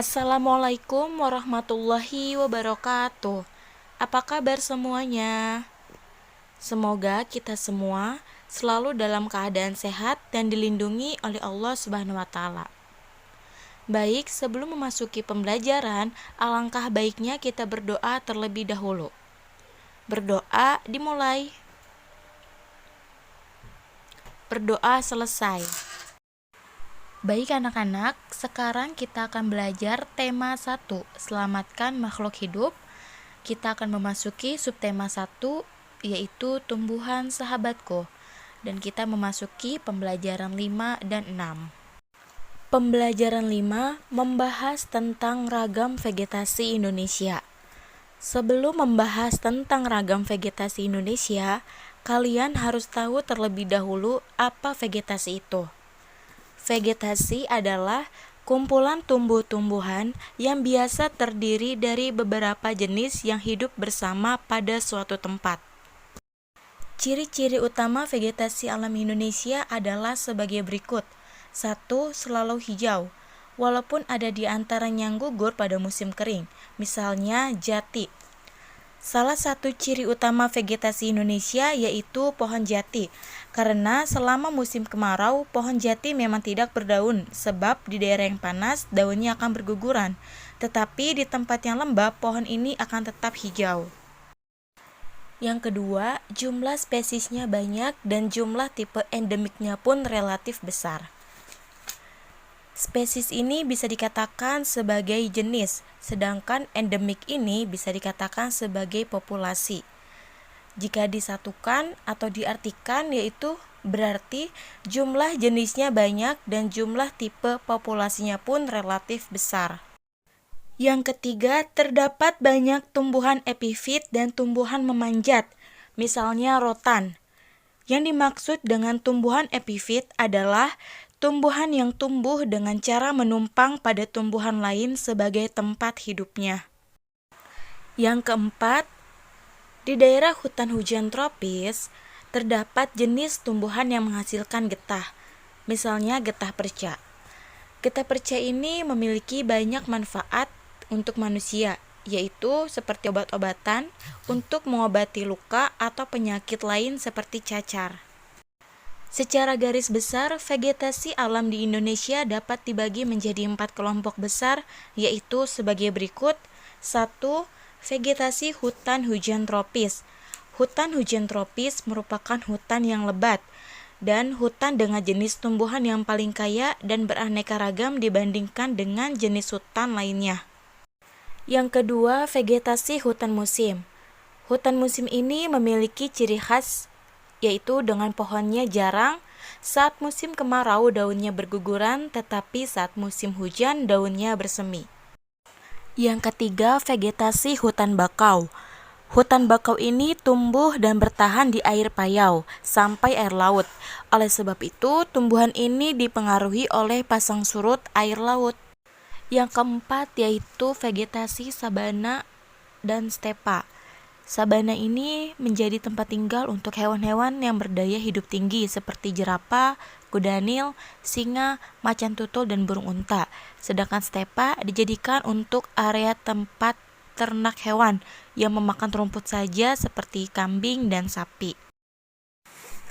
Assalamualaikum warahmatullahi wabarakatuh. Apa kabar semuanya? Semoga kita semua selalu dalam keadaan sehat dan dilindungi oleh Allah Subhanahu wa taala. Baik, sebelum memasuki pembelajaran, alangkah baiknya kita berdoa terlebih dahulu. Berdoa dimulai. Berdoa selesai. Baik anak-anak, sekarang kita akan belajar tema 1, selamatkan makhluk hidup. Kita akan memasuki subtema 1, yaitu tumbuhan sahabatku. Dan kita memasuki pembelajaran 5 dan 6. Pembelajaran 5 membahas tentang ragam vegetasi Indonesia. Sebelum membahas tentang ragam vegetasi Indonesia, kalian harus tahu terlebih dahulu apa vegetasi itu. Vegetasi adalah kumpulan tumbuh-tumbuhan yang biasa terdiri dari beberapa jenis yang hidup bersama pada suatu tempat. Ciri-ciri utama vegetasi alam Indonesia adalah sebagai berikut. 1. Selalu hijau, walaupun ada di antaranya yang gugur pada musim kering, misalnya jati. Salah satu ciri utama vegetasi Indonesia yaitu pohon jati, karena selama musim kemarau, pohon jati memang tidak berdaun, sebab di daerah yang panas, daunnya akan berguguran. Tetapi di tempat yang lembab, pohon ini akan tetap hijau. Yang kedua, jumlah spesiesnya banyak dan jumlah tipe endemiknya pun relatif besar. Spesies ini bisa dikatakan sebagai jenis, sedangkan endemik ini bisa dikatakan sebagai populasi. Jika disatukan atau diartikan yaitu berarti jumlah jenisnya banyak dan jumlah tipe populasinya pun relatif besar. Yang ketiga, terdapat banyak tumbuhan epifit dan tumbuhan memanjat, misalnya rotan. Yang dimaksud dengan tumbuhan epifit adalah tumbuhan yang tumbuh dengan cara menumpang pada tumbuhan lain sebagai tempat hidupnya. Yang keempat, di daerah hutan hujan tropis, terdapat jenis tumbuhan yang menghasilkan getah, misalnya getah perca. Getah perca ini memiliki banyak manfaat untuk manusia, yaitu seperti obat-obatan untuk mengobati luka atau penyakit lain seperti cacar. Secara garis besar, vegetasi alam di Indonesia dapat dibagi menjadi 4 kelompok besar, yaitu sebagai berikut. 1. Vegetasi hutan hujan tropis. Hutan hujan tropis merupakan hutan yang lebat dan hutan dengan jenis tumbuhan yang paling kaya dan beraneka ragam dibandingkan dengan jenis hutan lainnya. Yang kedua, vegetasi hutan musim. Hutan musim ini memiliki ciri khas yaitu dengan pohonnya jarang, saat musim kemarau daunnya berguguran, tetapi saat musim hujan daunnya bersemi. Yang ketiga, vegetasi hutan bakau. Hutan bakau ini tumbuh dan bertahan di air payau sampai air laut. Oleh sebab itu, tumbuhan ini dipengaruhi oleh pasang surut air laut. Yang keempat yaitu vegetasi sabana dan stepa. Sabana ini menjadi tempat tinggal untuk hewan-hewan yang berdaya hidup tinggi seperti jerapah, kuda nil, singa, macan tutul, dan burung unta. Sedangkan stepa dijadikan untuk area tempat ternak hewan yang memakan rumput saja seperti kambing dan sapi.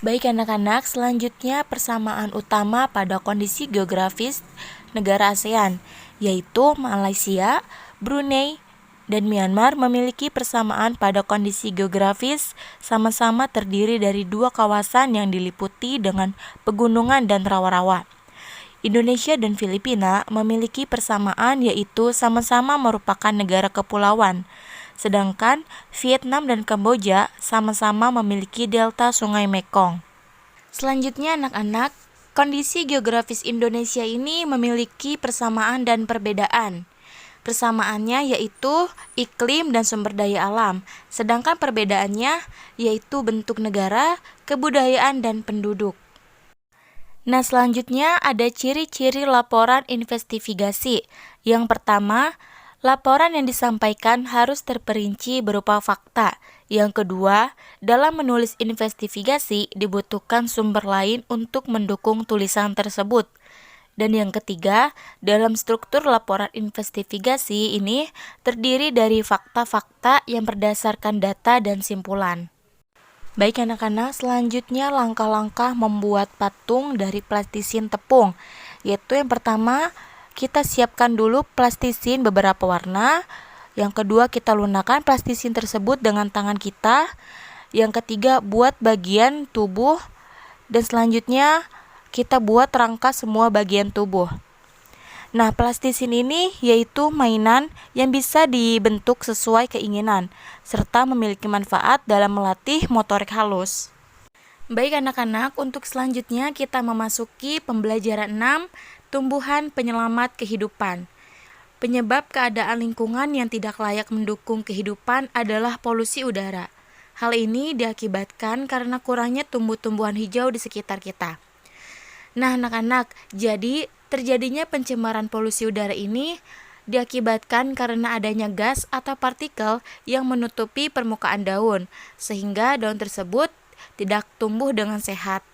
Baik anak-anak, selanjutnya persamaan utama pada kondisi geografis negara ASEAN, yaitu Malaysia, Brunei, dan Myanmar memiliki persamaan pada kondisi geografis, sama-sama terdiri dari 2 kawasan yang diliputi dengan pegunungan dan rawa-rawa. Indonesia dan Filipina memiliki persamaan yaitu sama-sama merupakan negara kepulauan, sedangkan Vietnam dan Kamboja sama-sama memiliki delta Sungai Mekong. Selanjutnya anak-anak, kondisi geografis Indonesia ini memiliki persamaan dan perbedaan. Persamaannya yaitu iklim dan sumber daya alam, sedangkan perbedaannya yaitu bentuk negara, kebudayaan, dan penduduk. Nah, selanjutnya ada ciri-ciri laporan investigasi. Yang pertama, laporan yang disampaikan harus terperinci berupa fakta. Yang kedua, dalam menulis investigasi dibutuhkan sumber lain untuk mendukung tulisan tersebut. Dan yang ketiga, dalam struktur laporan investigasi ini terdiri dari fakta-fakta yang berdasarkan data dan simpulan. Baik anak-anak, selanjutnya langkah-langkah membuat patung dari plastisin tepung. Yaitu yang pertama, kita siapkan dulu plastisin beberapa warna. Yang kedua, kita lunakkan plastisin tersebut dengan tangan kita. Yang ketiga, buat bagian tubuh. Dan selanjutnya, kita buat rangka semua bagian tubuh. Nah, plastisin ini yaitu mainan yang bisa dibentuk sesuai keinginan, serta memiliki manfaat dalam melatih motorik halus. Baik anak-anak, untuk selanjutnya kita memasuki pembelajaran 6, tumbuhan penyelamat kehidupan. Penyebab keadaan lingkungan yang tidak layak mendukung kehidupan adalah polusi udara. Hal ini diakibatkan karena kurangnya tumbuh-tumbuhan hijau di sekitar kita. Nah, anak-anak, jadi terjadinya pencemaran polusi udara ini diakibatkan karena adanya gas atau partikel yang menutupi permukaan daun, sehingga daun tersebut tidak tumbuh dengan sehat.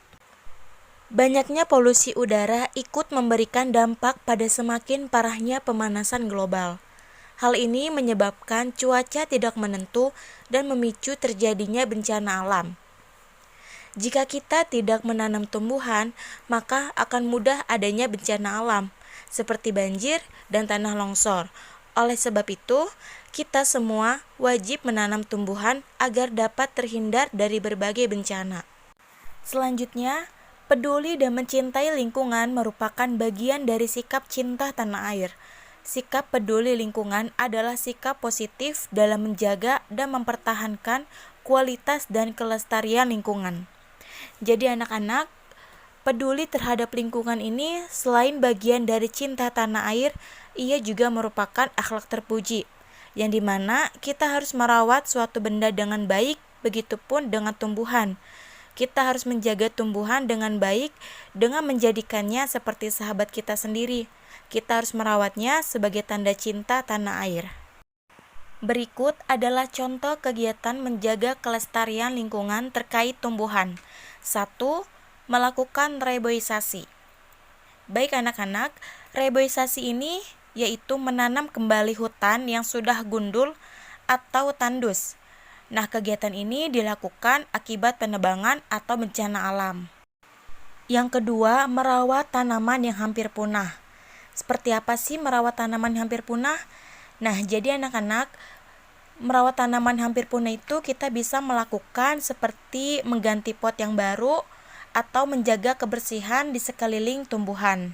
Banyaknya polusi udara ikut memberikan dampak pada semakin parahnya pemanasan global. Hal ini menyebabkan cuaca tidak menentu dan memicu terjadinya bencana alam. Jika kita tidak menanam tumbuhan, maka akan mudah adanya bencana alam, seperti banjir dan tanah longsor. Oleh sebab itu, kita semua wajib menanam tumbuhan agar dapat terhindar dari berbagai bencana. Selanjutnya, peduli dan mencintai lingkungan merupakan bagian dari sikap cinta tanah air. Sikap peduli lingkungan adalah sikap positif dalam menjaga dan mempertahankan kualitas dan kelestarian lingkungan. Jadi anak-anak, peduli terhadap lingkungan ini selain bagian dari cinta tanah air, ia juga merupakan akhlak terpuji, yang dimana kita harus merawat suatu benda dengan baik, begitupun dengan tumbuhan. Kita harus menjaga tumbuhan dengan baik dengan menjadikannya seperti sahabat kita sendiri. Kita harus merawatnya sebagai tanda cinta tanah air. Berikut adalah contoh kegiatan menjaga kelestarian lingkungan terkait tumbuhan. 1. Melakukan reboisasi. Baik anak-anak, reboisasi ini yaitu menanam kembali hutan yang sudah gundul atau tandus. Nah, kegiatan ini dilakukan akibat penebangan atau bencana alam. Yang kedua, merawat tanaman yang hampir punah. Seperti apa sih merawat tanaman yang hampir punah? Nah, jadi anak-anak, merawat tanaman hampir punah itu kita bisa melakukan seperti mengganti pot yang baru atau menjaga kebersihan di sekeliling tumbuhan.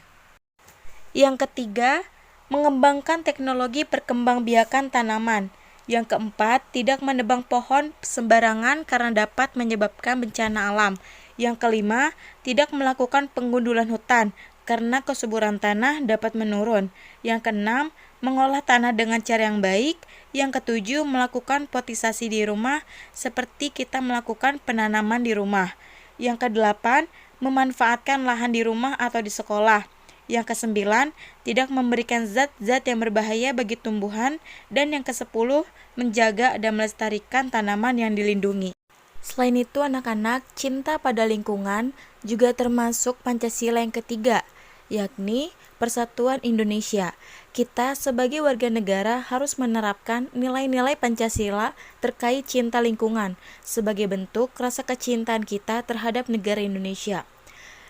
Yang ketiga, mengembangkan teknologi perkembangbiakan tanaman. Yang keempat, tidak menebang pohon sembarangan karena dapat menyebabkan bencana alam. Yang kelima, tidak melakukan penggundulan hutan karena kesuburan tanah dapat menurun. Yang keenam, mengolah tanah dengan cara yang baik. Yang ketujuh, melakukan potisasi di rumah seperti kita melakukan penanaman di rumah. Yang kedelapan, memanfaatkan lahan di rumah atau di sekolah. Yang kesembilan, tidak memberikan zat-zat yang berbahaya bagi tumbuhan. Dan yang kesepuluh, menjaga dan melestarikan tanaman yang dilindungi. Selain itu anak-anak, cinta pada lingkungan juga termasuk Pancasila yang ketiga, yakni Persatuan Indonesia. Kita sebagai warga negara harus menerapkan nilai-nilai Pancasila terkait cinta lingkungan sebagai bentuk rasa kecintaan kita terhadap negara Indonesia.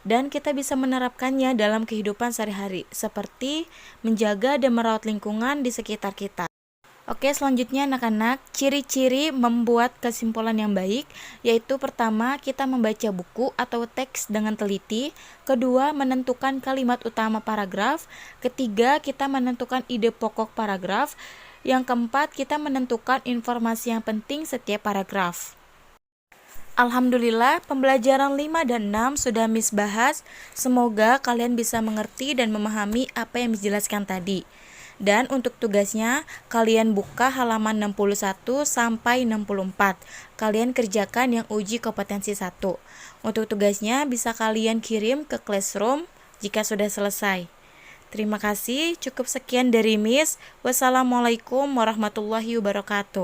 Dan kita bisa menerapkannya dalam kehidupan sehari-hari, seperti menjaga dan merawat lingkungan di sekitar kita. Oke, selanjutnya anak-anak, ciri-ciri membuat kesimpulan yang baik, yaitu pertama, kita membaca buku atau teks dengan teliti. Kedua, menentukan kalimat utama paragraf. Ketiga, kita menentukan ide pokok paragraf. Yang keempat, kita menentukan informasi yang penting setiap paragraf. Alhamdulillah, pembelajaran 5 dan 6 sudah Miss bahas. Semoga kalian bisa mengerti dan memahami apa yang Miss jelaskan tadi. Dan untuk tugasnya, kalian buka halaman 61 sampai 64. Kalian kerjakan yang uji kompetensi 1. Untuk tugasnya bisa kalian kirim ke Classroom jika sudah selesai. Terima kasih, cukup sekian dari Miss. Wassalamualaikum warahmatullahi wabarakatuh.